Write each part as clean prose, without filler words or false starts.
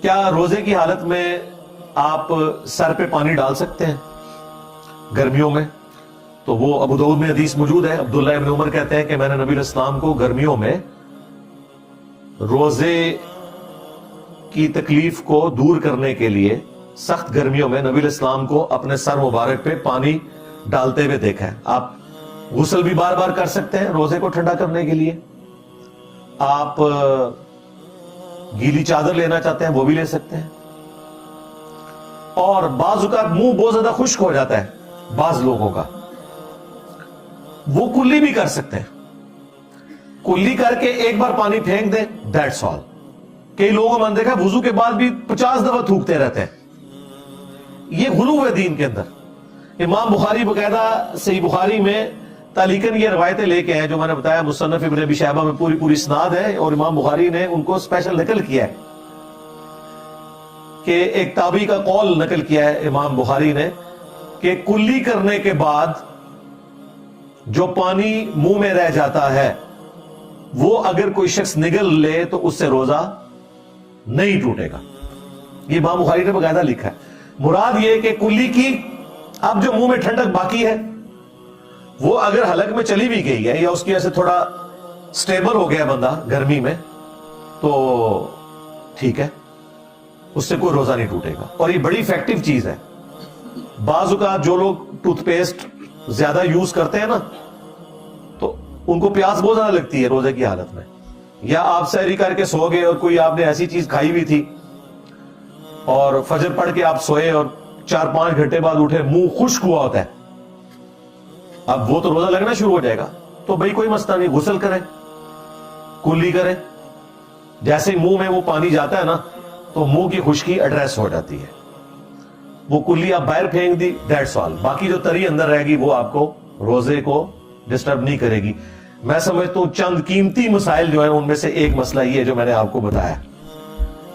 کیا روزے کی حالت میں آپ سر پہ پانی ڈال سکتے ہیں گرمیوں میں؟ تو وہ ابو داؤد میں حدیث موجود ہے. عبداللہ ابن عمر کہتے ہیں کہ میں نے نبی علیہ السلام کو گرمیوں میں روزے کی تکلیف کو دور کرنے کے لیے سخت گرمیوں میں نبی علیہ السلام کو اپنے سر مبارک پہ پانی ڈالتے ہوئے دیکھا ہے. آپ غسل بھی بار بار کر سکتے ہیں روزے کو ٹھنڈا کرنے کے لیے. آپ گیلی چادر لینا چاہتے ہیں وہ بھی لے سکتے ہیں. اور بعض اوقات منہ بہت زیادہ خشک ہو جاتا ہے بعض لوگوں کا, وہ کلی بھی کر سکتے ہیں. کلی کر کے ایک بار پانی پھینک دیں, دیٹس آل. کئی لوگوں میں دیکھا وضو کے بعد بھی 50 دفعہ تھوکتے رہتے ہیں. یہ غلو ہے دین کے اندر. امام بخاری باقاعدہ صحیح بخاری میں تعلیقاً یہ روایتیں لے کے ہیں جو میں نے بتایا, مصنف ابن ابی شیبہ میں پوری اسناد ہے, اور امام بخاری نے ان کو اسپیشل نقل کیا ہے کہ ایک تابعی کا قول نقل کیا ہے امام بخاری نے کہ کلی کرنے کے بعد جو پانی منہ میں رہ جاتا ہے وہ اگر کوئی شخص نگل لے تو اس سے روزہ نہیں ٹوٹے گا. یہ امام بخاری نے باقاعدہ لکھا ہے. مراد یہ کہ کلی کی اب جو منہ میں ٹھنڈک باقی ہے وہ اگر حلق میں چلی بھی گئی ہے یا اس کی وجہ سے تھوڑا سٹیبل ہو گیا بندہ گرمی میں تو ٹھیک ہے, اس سے کوئی روزہ نہیں ٹوٹے گا. اور یہ بڑی افیکٹو چیز ہے. بعض اوقات جو لوگ ٹوتھ پیسٹ زیادہ یوز کرتے ہیں نا تو ان کو پیاس بہت زیادہ لگتی ہے روزے کی حالت میں, یا آپ سحری کر کے سو گئے اور کوئی آپ نے ایسی چیز کھائی ہوئی تھی اور فجر پڑھ کے آپ سوئے اور 4-5 گھنٹے بعد اٹھے منہ خشک ہوا ہوتا ہے, اب وہ تو روزہ لگنا شروع ہو جائے گا. تو بھائی کوئی مسئلہ نہیں, غسل کریں, کلی کریں. جیسے ہی منہ میں وہ پانی جاتا ہے نا تو منہ کی خشکی ایڈریس ہو جاتی ہے. وہ کلی آپ باہر پھینک دی, دیٹس آل. باقی جو تری اندر رہے گی وہ آپ کو روزے کو ڈسٹرب نہیں کرے گی. میں سمجھتا ہوں چند قیمتی مسائل جو ہیں ان میں سے ایک مسئلہ یہ ہے جو میں نے آپ کو بتایا.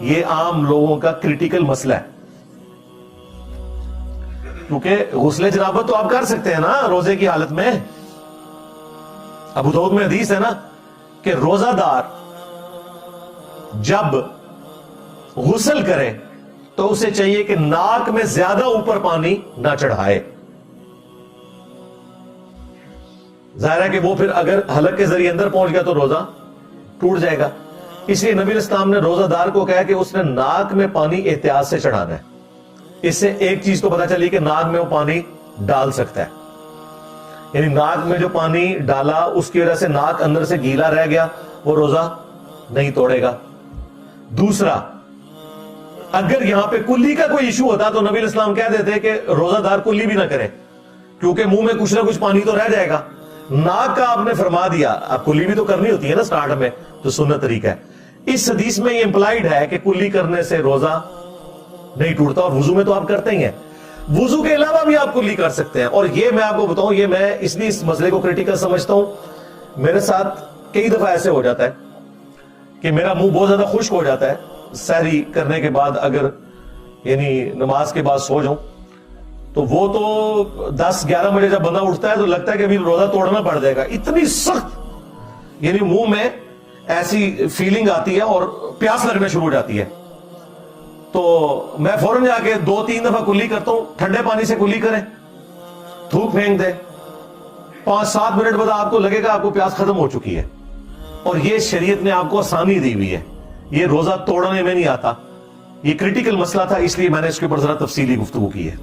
یہ عام لوگوں کا کریٹیکل مسئلہ ہے, کیونکہ غسل جنابت تو آپ کر سکتے ہیں نا روزے کی حالت میں. ابو داؤد میں حدیث ہے نا کہ روزہ دار جب غسل کرے تو اسے چاہیے کہ ناک میں زیادہ اوپر پانی نہ چڑھائے. ظاہر ہے کہ وہ پھر اگر حلق کے ذریعے اندر پہنچ گیا تو روزہ ٹوٹ جائے گا. اس لیے نبی علیہ السلام نے روزہ دار کو کہا کہ اس نے ناک میں پانی احتیاط سے چڑھانا ہے. اس سے ایک چیز تو پتا چلی کہ ناک میں وہ پانی ڈال سکتا ہے, یعنی ناک میں جو پانی ڈالا اس کی وجہ سے ناک اندر سے گیلا رہ گیا, وہ روزہ نہیں توڑے گا. دوسرا, اگر یہاں پہ کلی کا کوئی ایشو ہوتا تو نبی علیہ السلام کہہ دیتے کہ روزہ دار کلی بھی نہ کرے, کیونکہ منہ میں کچھ نہ کچھ پانی تو رہ جائے گا. ناک کا آپ نے فرما دیا, اب کلی بھی تو کرنی ہوتی ہے نا سٹارٹ میں, تو سنت طریقہ ہے. اس حدیث میں یہ امپلائیڈ ہے کہ کلی کرنے سے روزہ نہیں ٹوٹتا, اور وضو میں تو آپ کرتے ہی ہیں. وضو کے علاوہ بھی آپ کلی کر سکتے ہیں. اور یہ میں آپ کو بتاؤں, یہ میں اس لیے اس مسئلے کو کریٹیکل سمجھتا ہوں, میرے ساتھ کئی دفعہ ایسے ہو جاتا ہے کہ میرا منہ بہت زیادہ خشک ہو جاتا ہے سحری کرنے کے بعد, اگر یعنی نماز کے بعد سو جاؤں تو وہ تو 10-11 بجے جب بندہ اٹھتا ہے تو لگتا ہے کہ ابھی روزہ توڑنا پڑ جائے گا. اتنی سخت یعنی منہ میں ایسی فیلنگ آتی ہے اور پیاس لگنا شروع ہو جاتی ہے. تو میں فوراً جا کے 2-3 دفعہ کلی کرتا ہوں. ٹھنڈے پانی سے کلی کریں, تھوک پھینک دیں, 5-7 منٹ بعد آپ کو لگے گا آپ کو پیاس ختم ہو چکی ہے. اور یہ شریعت نے آپ کو آسانی دی ہوئی ہے, یہ روزہ توڑنے میں نہیں آتا. یہ کریٹیکل مسئلہ تھا, اس لیے میں نے اس کے اوپر ذرا تفصیلی گفتگو کی ہے.